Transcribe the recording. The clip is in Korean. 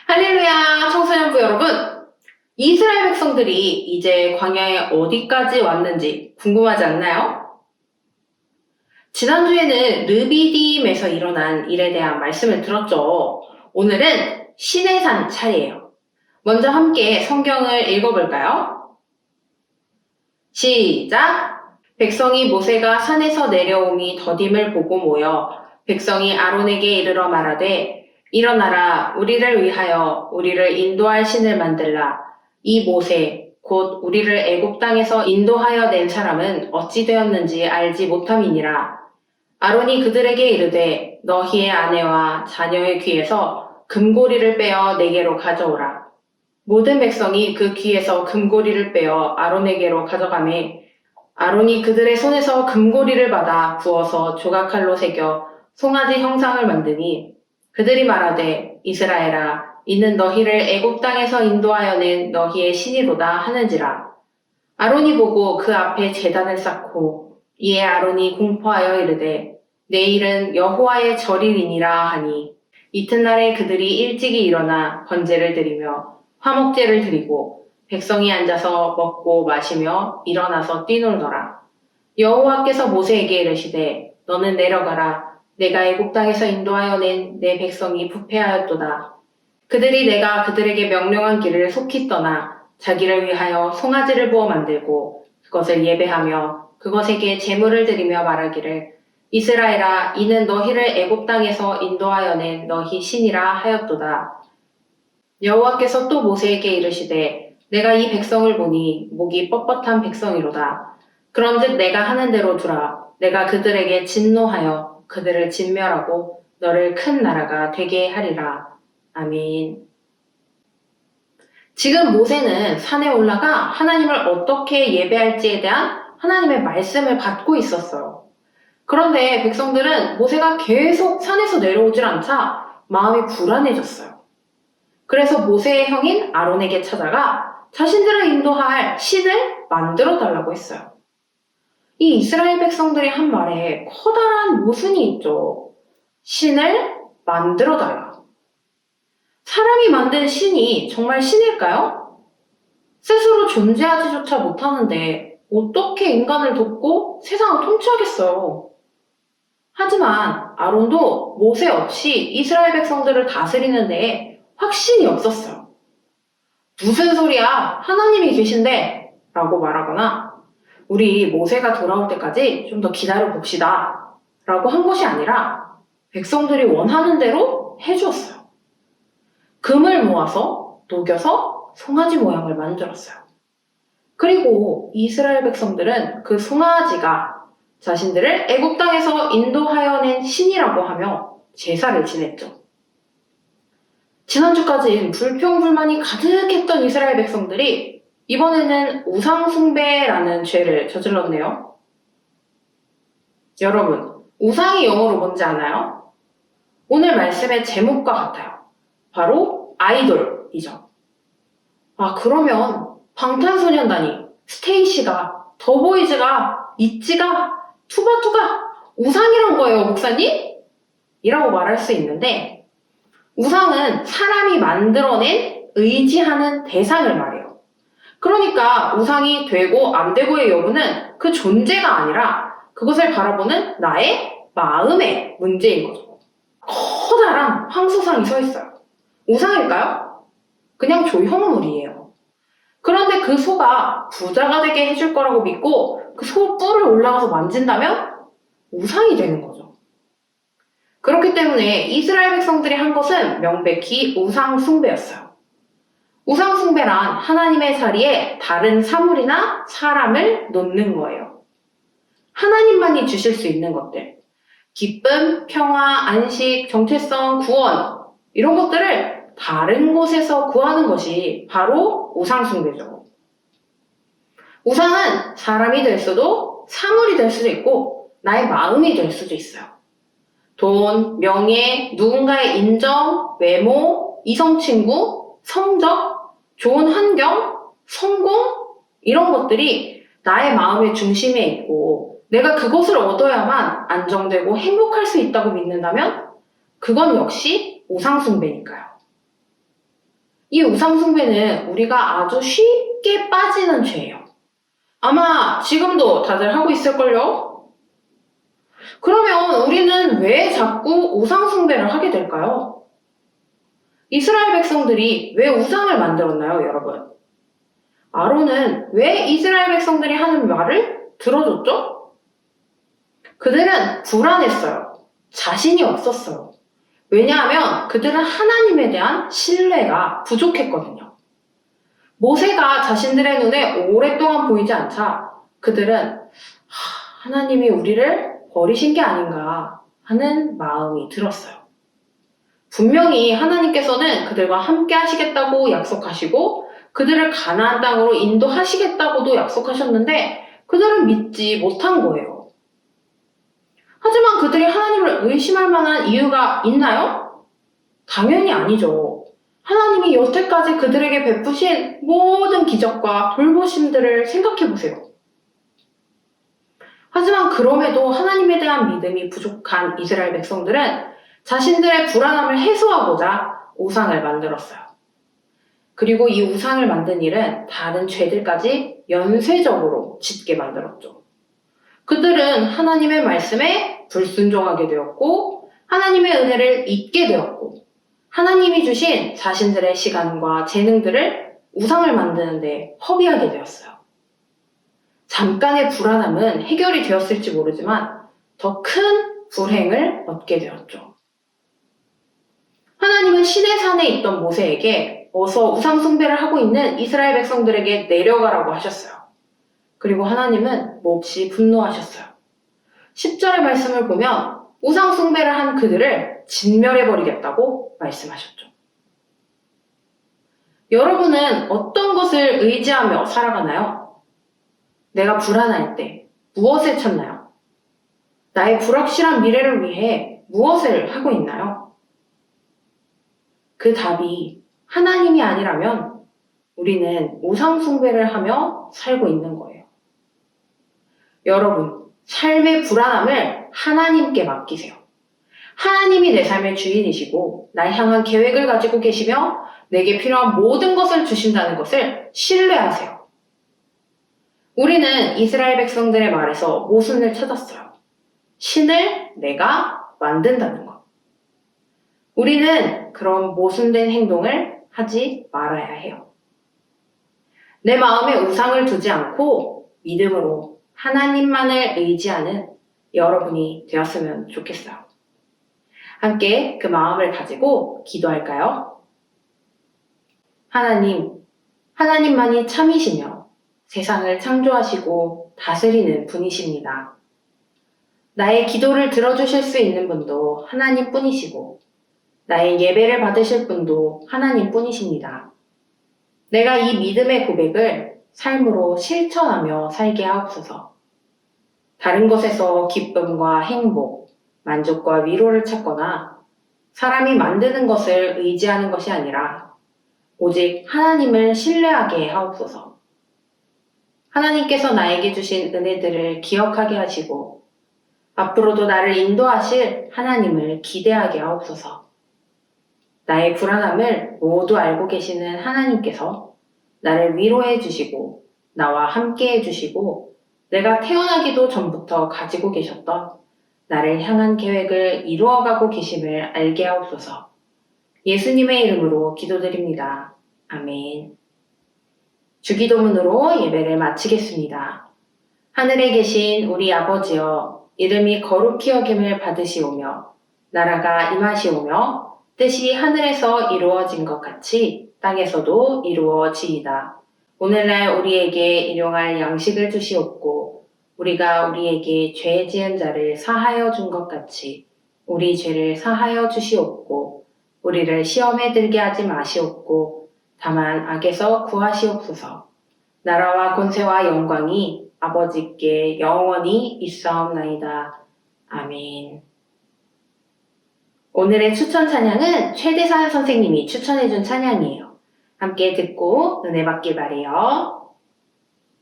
할렐루야, 청소년부 여러분! 이스라엘 백성들이 이제 광야에 어디까지 왔는지 궁금하지 않나요? 지난주에는 르비딤에서 일어난 일에 대한 말씀을 들었죠. 오늘은 시내산 차례예요. 먼저 함께 성경을 읽어볼까요? 시작! 백성이 모세가 산에서 내려옴이 더딤을 보고 모여 백성이 아론에게 이르러 말하되 일어나라 우리를 위하여 우리를 인도할 신을 만들라. 이 모세 곧 우리를 애굽 땅에서 인도하여 낸 사람은 어찌 되었는지 알지 못함이니라. 아론이 그들에게 이르되 너희의 아내와 자녀의 귀에서 금고리를 빼어 내게로 가져오라. 모든 백성이 그 귀에서 금고리를 빼어 아론에게로 가져가매 아론이 그들의 손에서 금고리를 받아 구워서 조각칼로 새겨 송아지 형상을 만드니 그들이 말하되 이스라엘아 이는 너희를 애굽 땅에서 인도하여 낸 너희의 신이로다 하는지라. 아론이 보고 그 앞에 제단을 쌓고 이에 아론이 공포하여 이르되 내일은 여호와의 절일이니라 하니 이튿날에 그들이 일찍이 일어나 번제를 드리며 화목제를 드리고 백성이 앉아서 먹고 마시며 일어나서 뛰놀더라. 여호와께서 모세에게 이르시되 너는 내려가라. 내가 애굽 땅에서 인도하여 낸 내 백성이 부패하였도다. 그들이 내가 그들에게 명령한 길을 속히 떠나 자기를 위하여 송아지를 부어 만들고 그것을 예배하며 그것에게 제물을 드리며 말하기를 이스라엘아 이는 너희를 애굽 땅에서 인도하여 낸 너희 신이라 하였도다. 여호와께서 또 모세에게 이르시되 내가 이 백성을 보니 목이 뻣뻣한 백성이로다. 그런즉 내가 하는 대로 두라. 내가 그들에게 진노하여 그들을 진멸하고 너를 큰 나라가 되게 하리라. 아멘. 지금 모세는 산에 올라가 하나님을 어떻게 예배할지에 대한 하나님의 말씀을 받고 있었어요. 그런데 백성들은 모세가 계속 산에서 내려오질 않자 마음이 불안해졌어요. 그래서 모세의 형인 아론에게 찾아가 자신들을 인도할 신을 만들어 달라고 했어요. 이 이스라엘 백성들이 한 말에 커다란 모순이 있죠. 신을 만들어 달라. 사람이 만든 신이 정말 신일까요? 스스로 존재하지조차 못하는데 어떻게 인간을 돕고 세상을 통치하겠어요? 하지만 아론도 모세 없이 이스라엘 백성들을 다스리는 데에 확신이 없었어요. 무슨 소리야? 하나님이 계신데? 라고 말하거나 우리 모세가 돌아올 때까지 좀 더 기다려 봅시다. 라고 한 것이 아니라 백성들이 원하는 대로 해주었어요. 금을 모아서 녹여서 송아지 모양을 만들었어요. 그리고 이스라엘 백성들은 그 송아지가 자신들을 애굽 땅에서 인도하여 낸 신이라고 하며 제사를 지냈죠. 지난주까지 불평불만이 가득했던 이스라엘 백성들이 이번에는 우상숭배라는 죄를 저질렀네요. 여러분, 우상이 영어로 뭔지 아나요? 오늘 말씀의 제목과 같아요. 바로 아이돌이죠. 그러면 방탄소년단이, 스테이시가, 더보이즈가, 있지가, 투바투가 우상이란 거예요, 목사님? 이라고 말할 수 있는데 우상은 사람이 만들어낸 의지하는 대상을 말해요. 그러니까 우상이 되고 안 되고의 여부는 그 존재가 아니라 그것을 바라보는 나의 마음의 문제인 거죠. 커다란 황소상이 서 있어요. 우상일까요? 그냥 조형물이에요. 그런데 그 소가 부자가 되게 해줄 거라고 믿고 그 소 뿔을 올라가서 만진다면 우상이 되는 거죠. 그렇기 때문에 이스라엘 백성들이 한 것은 명백히 우상 숭배였어요. 우상 숭배란 하나님의 자리에 다른 사물이나 사람을 놓는 거예요. 하나님만이 주실 수 있는 것들, 기쁨, 평화, 안식, 정체성, 구원 이런 것들을 다른 곳에서 구하는 것이 바로 우상 숭배죠. 우상은 사람이 될 수도 사물이 될 수도 있고 나의 마음이 될 수도 있어요. 돈, 명예, 누군가의 인정, 외모, 이성친구, 성적, 좋은 환경, 성공 이런 것들이 나의 마음의 중심에 있고 내가 그것을 얻어야만 안정되고 행복할 수 있다고 믿는다면 그건 역시 우상숭배니까요. 이 우상숭배는 우리가 아주 쉽게 빠지는 죄예요. 아마 지금도 다들 하고 있을걸요? 그러면 우리는 왜 자꾸 우상숭배를 하게 될까요? 이스라엘 백성들이 왜 우상을 만들었나요, 여러분? 아론은 왜 이스라엘 백성들이 하는 말을 들어줬죠? 그들은 불안했어요. 자신이 없었어요. 왜냐하면 그들은 하나님에 대한 신뢰가 부족했거든요. 모세가 자신들의 눈에 오랫동안 보이지 않자 그들은 하나님이 우리를 버리신 게 아닌가 하는 마음이 들었어요. 분명히 하나님께서는 그들과 함께 하시겠다고 약속하시고 그들을 가나안 땅으로 인도하시겠다고도 약속하셨는데 그들은 믿지 못한 거예요. 하지만 그들이 하나님을 의심할 만한 이유가 있나요? 당연히 아니죠. 하나님이 여태까지 그들에게 베푸신 모든 기적과 돌보심들을 생각해 보세요. 하지만 그럼에도 하나님에 대한 믿음이 부족한 이스라엘 백성들은 자신들의 불안함을 해소하고자 우상을 만들었어요. 그리고 이 우상을 만든 일은 다른 죄들까지 연쇄적으로 짓게 만들었죠. 그들은 하나님의 말씀에 불순종하게 되었고 하나님의 은혜를 잊게 되었고 하나님이 주신 자신들의 시간과 재능들을 우상을 만드는데 허비하게 되었어요. 잠깐의 불안함은 해결이 되었을지 모르지만 더 큰 불행을 얻게 되었죠. 하나님은 시내 산에 있던 모세에게 어서 우상 숭배를 하고 있는 이스라엘 백성들에게 내려가라고 하셨어요. 그리고 하나님은 몹시 분노하셨어요. 10절의 말씀을 보면 우상 숭배를 한 그들을 진멸해버리겠다고 말씀하셨죠. 여러분은 어떤 것을 의지하며 살아가나요? 내가 불안할 때 무엇을 찾나요? 나의 불확실한 미래를 위해 무엇을 하고 있나요? 그 답이 하나님이 아니라면 우리는 우상 숭배를 하며 살고 있는 거예요. 여러분, 삶의 불안함을 하나님께 맡기세요. 하나님이 내 삶의 주인이시고 날 향한 계획을 가지고 계시며 내게 필요한 모든 것을 주신다는 것을 신뢰하세요. 우리는 이스라엘 백성들의 말에서 모순을 찾았어요. 신을 내가 만든다는 것. 우리는 그런 모순된 행동을 하지 말아야 해요. 내 마음에 우상을 두지 않고 믿음으로 하나님만을 의지하는 여러분이 되었으면 좋겠어요. 함께 그 마음을 가지고 기도할까요? 하나님, 하나님만이 참이시며 세상을 창조하시고 다스리는 분이십니다. 나의 기도를 들어주실 수 있는 분도 하나님 뿐이시고 나의 예배를 받으실 분도 하나님 뿐이십니다. 내가 이 믿음의 고백을 삶으로 실천하며 살게 하옵소서. 다른 것에서 기쁨과 행복, 만족과 위로를 찾거나 사람이 만드는 것을 의지하는 것이 아니라 오직 하나님을 신뢰하게 하옵소서. 하나님께서 나에게 주신 은혜들을 기억하게 하시고 앞으로도 나를 인도하실 하나님을 기대하게 하옵소서. 나의 불안함을 모두 알고 계시는 하나님께서 나를 위로해 주시고 나와 함께 해 주시고 내가 태어나기도 전부터 가지고 계셨던 나를 향한 계획을 이루어가고 계심을 알게 하옵소서. 예수님의 이름으로 기도드립니다. 아멘. 주기도문으로 예배를 마치겠습니다. 하늘에 계신 우리 아버지여, 이름이 거룩히 여김을 받으시오며 나라가 임하시오며 뜻이 하늘에서 이루어진 것 같이 땅에서도 이루어지이다. 오늘날 우리에게 일용할 양식을 주시옵고 우리가 우리에게 죄 지은 자를 사하여 준 것 같이 우리 죄를 사하여 주시옵고 우리를 시험에 들게 하지 마시옵고 다만 악에서 구하시옵소서. 나라와 권세와 영광이 아버지께 영원히 있사옵나이다. 아멘. 오늘의 추천 찬양은 최대산 선생님이 추천해준 찬양이에요. 함께 듣고 은혜 받길 바래요.